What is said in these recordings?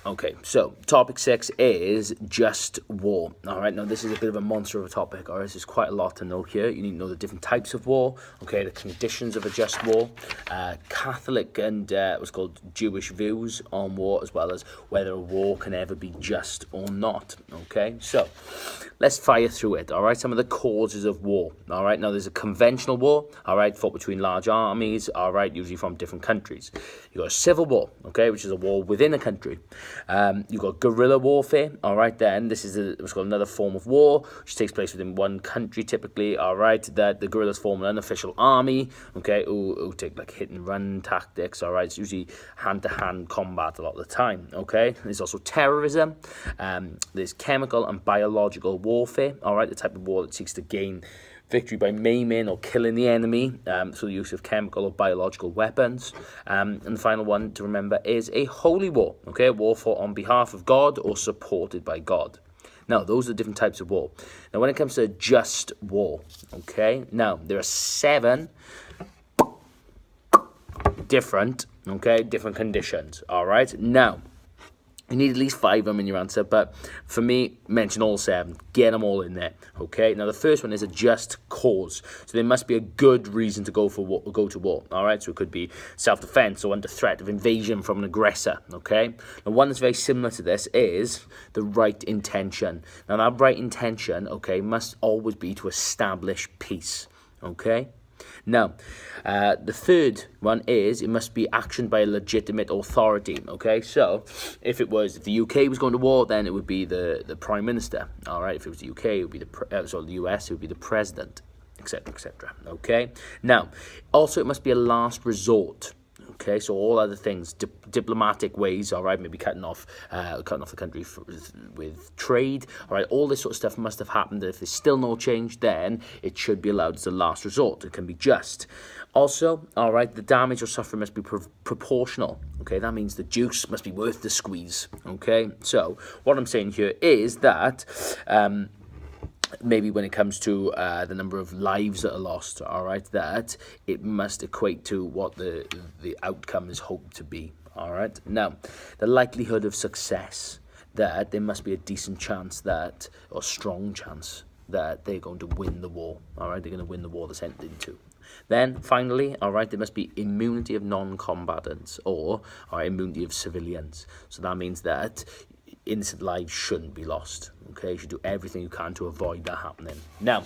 Okay, so topic 6 is just war. All right, now this is a bit of a monster of a topic. All right, there's quite a lot to know here. You need to know the different types of war. Okay, the conditions of a just war, Catholic and what's called Jewish views on war, as well as whether a war can ever be just or not. Okay, so let's fire through it. All right, some of the causes of war. All right, now there's a conventional war. All right, fought between large armies. All right, usually from different countries. You got a civil war. Okay, which is a war within a country. You've got guerrilla warfare, all right, then. This is what's called another form of war, which takes place within one country, typically, all right, that the guerrillas form an unofficial army, okay, who take, like, hit-and-run tactics, all right. It's usually hand-to-hand combat a lot of the time, okay. There's also terrorism. There's chemical and biological warfare, all right, the type of war that seeks to gain victory by maiming or killing the enemy through the use of chemical or biological weapons. And the final one to remember is a holy war, okay, a war fought on behalf of God or supported by God. Now, those are different types of war. Now, when it comes to just war, okay, now, there are 7 different conditions, all right? Now, you need at least 5 of them in your answer, but for me, mention all 7. Get them all in there, okay? Now, the first one is a just cause. So there must be a good reason to go to war, all right? So it could be self-defense or under threat of invasion from an aggressor, okay? Now, one that's very similar to this is the right intention. Now, that right intention, okay, must always be to establish peace, okay? Now, the third one is it must be actioned by a legitimate authority, okay? So, if the UK was going to war, then it would be the Prime Minister, all right? If it was the UK, it would be the US, it would be the President, etc., etc., okay? Now, also it must be a last resort. Okay, so all other things, diplomatic ways, all right, maybe cutting off the country with trade, all right, all this sort of stuff must have happened. If there's still no change, then it should be allowed as a last resort. It can be just. Also, all right, the damage or suffering must be proportional. Okay, that means the juice must be worth the squeeze. Okay, so what I'm saying here is that maybe when it comes to the number of lives that are lost, all right, that it must equate to what the outcome is hoped to be, all right. Now, the likelihood of success, that there must be a decent chance or strong chance that they're going to win the war, all right, they're going to win the war that's entered into. Then, finally, all right, there must be immunity of non-combatants or immunity of civilians. So that means that innocent lives shouldn't be lost, okay? You should do everything you can to avoid that happening. Now,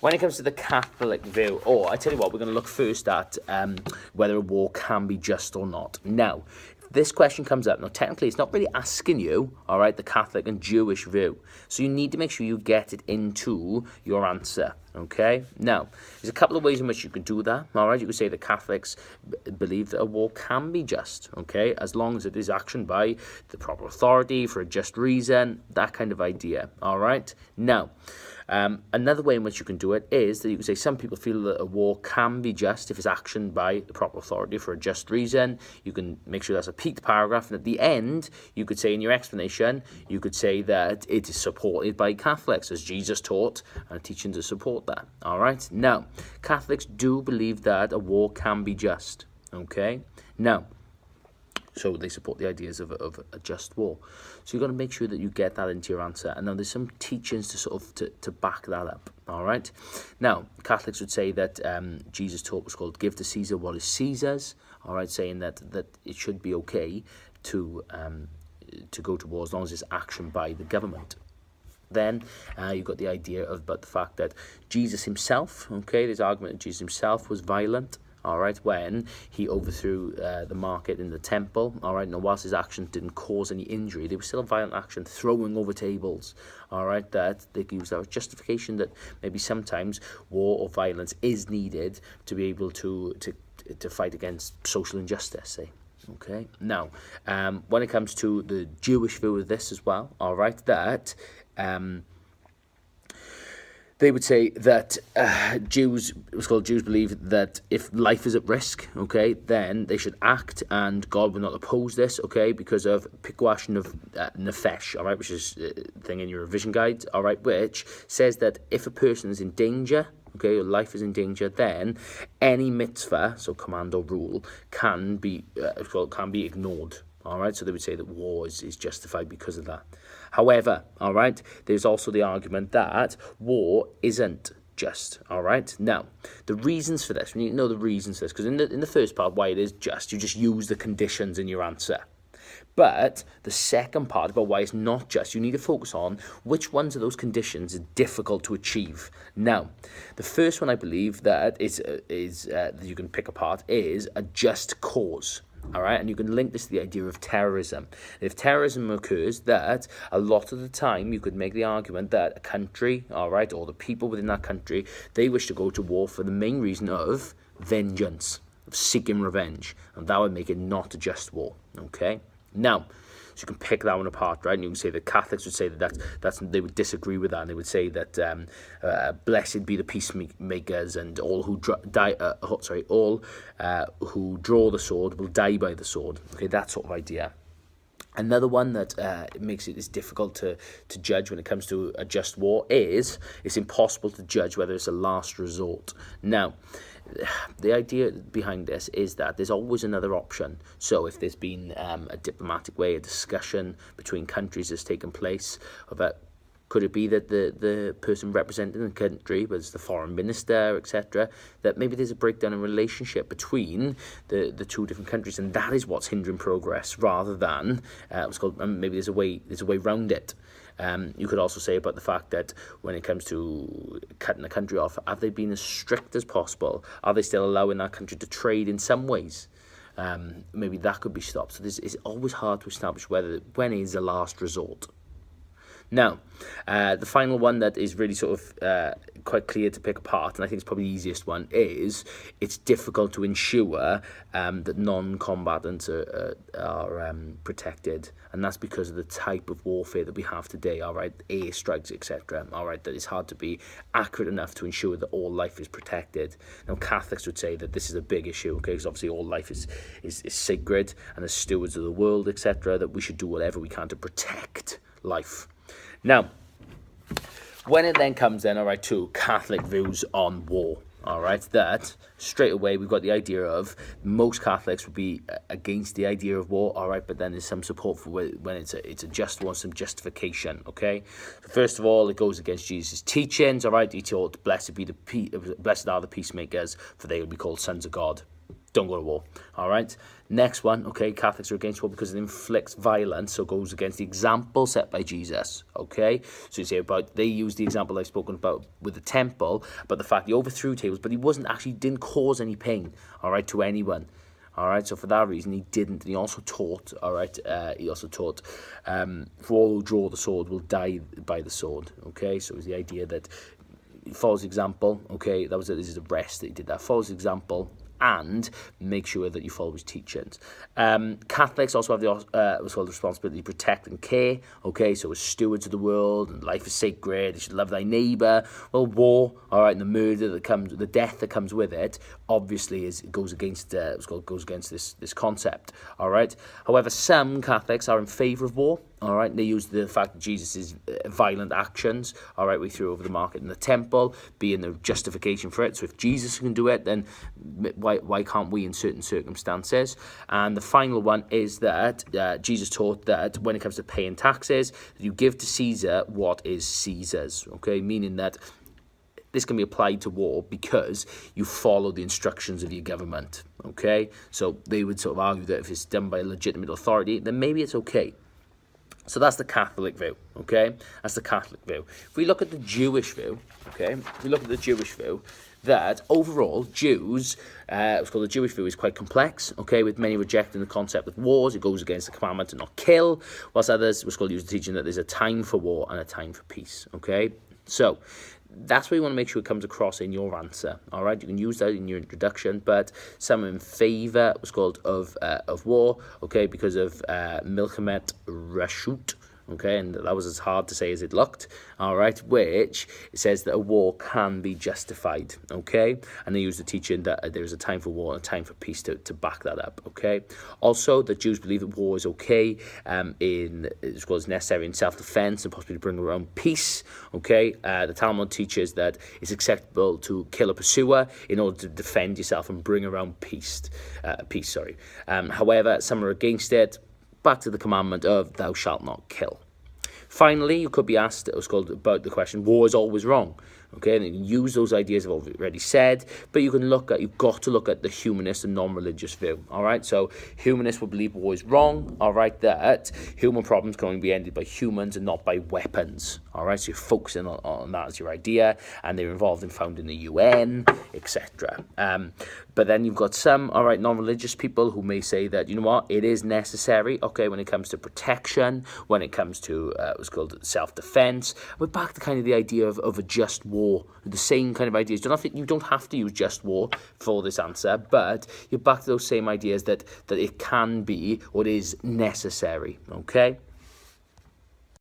when it comes to the Catholic view, I tell you what, we're going to look first at whether a war can be just or not. Now, this question comes up. Now, technically, it's not really asking you, all right, the Catholic and Jewish view. So you need to make sure you get it into your answer, okay? Now, there's a couple of ways in which you can do that, all right? You could say the Catholics believe that a war can be just, okay, as long as it is actioned by the proper authority for a just reason, that kind of idea, all right? Now, another way in which you can do it is that you can say some people feel that a war can be just if it's actioned by the proper authority for a just reason. You can make sure that's a peaked paragraph, and at the end, you could say in your explanation, you could say that it is supported by Catholics, as Jesus taught, and teaching to support that, all right? Now, Catholics do believe that a war can be just, okay? Now, so they support the ideas of a just war. So you've got to make sure that you get that into your answer. And now there's some teachings to sort of to back that up. All right. Now, Catholics would say that Jesus taught was called "Give to Caesar what is Caesar's." All right, saying that it should be okay to go to war as long as it's action by the government. Then you've got the idea about the fact that Jesus himself, okay, there's argument that Jesus himself was violent, all right, when he overthrew the market in the temple, all right. Now, whilst his actions didn't cause any injury, they were still a violent action, throwing over tables, all right, that they could use that as justification that maybe sometimes war or violence is needed to be able to fight against social injustice, say. Okay, now, when it comes to the Jewish view of this as well, all right, that they would say that Jews believe that if life is at risk, okay, then they should act, and God will not oppose this, okay, because of Pikuach Nefesh, all right, which is a thing in your revision guide, all right, which says that if a person is in danger, okay, your life is in danger, then any mitzvah, so command or rule, can be ignored. All right, so they would say that war is justified because of that. However, all right, there's also the argument that war isn't just. All right, now the reasons for this, we need to know the reasons for this, because in the first part, why it is just, you just use the conditions in your answer. But the second part about why it's not just, you need to focus on which ones of those conditions are difficult to achieve. Now, the first one I believe that that you can pick apart is a just cause. All right, and you can link this to the idea of terrorism. If terrorism occurs, that a lot of the time you could make the argument that a country, all right, or the people within that country, they wish to go to war for the main reason of vengeance, of seeking revenge, and that would make it not a just war. Okay, now, so you can pick that one apart, right? And you can say that Catholics would say that's they would disagree with that, and they would say that blessed be the peacemakers, and all who who draw the sword will die by the sword. Okay, that sort of idea. Another one that makes it is difficult to judge when it comes to a just war is it's impossible to judge whether it's a last resort. Now, the idea behind this is that there's always another option. So if there's been a diplomatic way, a discussion between countries has taken place about, could it be that the person representing the country, whether it's the foreign minister, etc., that maybe there's a breakdown in relationship between the two different countries, and that is what's hindering progress, rather than what's called maybe there's a way around it. You could also say about the fact that when it comes to cutting a country off, have they been as strict as possible? Are they still allowing that country to trade in some ways? Maybe that could be stopped. So it's always hard to establish when is the last resort. Now, the final one that is really sort of quite clear to pick apart, and I think it's probably the easiest one, is it's difficult to ensure that non-combatants are protected, and that's because of the type of warfare that we have today, all right, airstrikes, etc., all right, that it's hard to be accurate enough to ensure that all life is protected. Now, Catholics would say that this is a big issue, okay, because obviously all life is sacred, and as stewards of the world, etc., that we should do whatever we can to protect life. Now, when it then comes all right, to Catholic views on war, all right, that straight away we've got the idea of most Catholics would be against the idea of war, all right, but then there's some support for when it's a just war, some justification, okay? So first of all, it goes against Jesus' teachings, all right? He taught, blessed are the peacemakers, for they will be called sons of God. Don't go to war, all right? Next one, okay, Catholics are against war because it inflicts violence, so goes against the example set by Jesus, okay? So you say they use the example I've spoken about with the temple, but the fact he overthrew tables, but he didn't cause any pain, all right, to anyone. All right, so for that reason, he didn't. And he also taught, all right, for all who draw the sword will die by the sword, okay? So it was the idea that he follows example, okay? This is the rest that he did that. Follows example, and make sure that you follow his teachings. Catholics also have what's called the responsibility to protect and care. Okay, so as stewards of the world, and life is sacred, you should love thy neighbour. Well, war, all right, and the murder that comes, the death that comes with it, obviously goes against this concept. All right. However, some Catholics are in favour of war. All right, they use the fact that Jesus' violent actions, all right, we threw over the market in the temple, being the justification for it. So if Jesus can do it, then why can't we in certain circumstances? And the final one is that Jesus taught that when it comes to paying taxes, you give to Caesar what is Caesar's, okay, meaning that this can be applied to war because you follow the instructions of your government, okay? So they would sort of argue that if it's done by a legitimate authority, then maybe it's okay. So that's the Catholic view, okay? That's the Catholic view. If we look at the Jewish view, okay? That overall, Jews, what's called the Jewish view, is quite complex, okay, with many rejecting the concept of wars. It goes against the commandment to not kill, whilst others, what's called, use the teaching that there's a time for war and a time for peace, okay? So that's where you want to make sure it comes across in your answer, all right? You can use that in your introduction, but some are in favour, what's called, of war, okay, because of Milchemet Rashut, okay, and that was as hard to say as it looked, all right, which says that a war can be justified, okay, and they use the teaching that there is a time for war and a time for peace to back that up, okay. Also, the Jews believe that war is okay, it's called necessary in self-defense and possibly to bring around peace, okay. The Talmud teaches that it's acceptable to kill a pursuer in order to defend yourself and bring around peace. However, some are against it. back to the commandment of thou shalt not kill. Finally, you could be asked, it was called about the question, war is always wrong. Okay, and you can use those ideas I've already said, but you've got to look at the humanist and non-religious view. All right, so humanists will believe war is wrong. All right, that human problems can only be ended by humans and not by weapons. All right, so you're focusing on that as your idea, and they're involved in founding the UN, etc. But then you've got some, all right, non-religious people who may say that, you know what, it is necessary, okay, when it comes to protection, when it comes to what's called self-defense. We're back to kind of the idea of a just war, the same kind of ideas. You don't have to use just war for this answer, but you're back to those same ideas that it can be or is necessary, okay?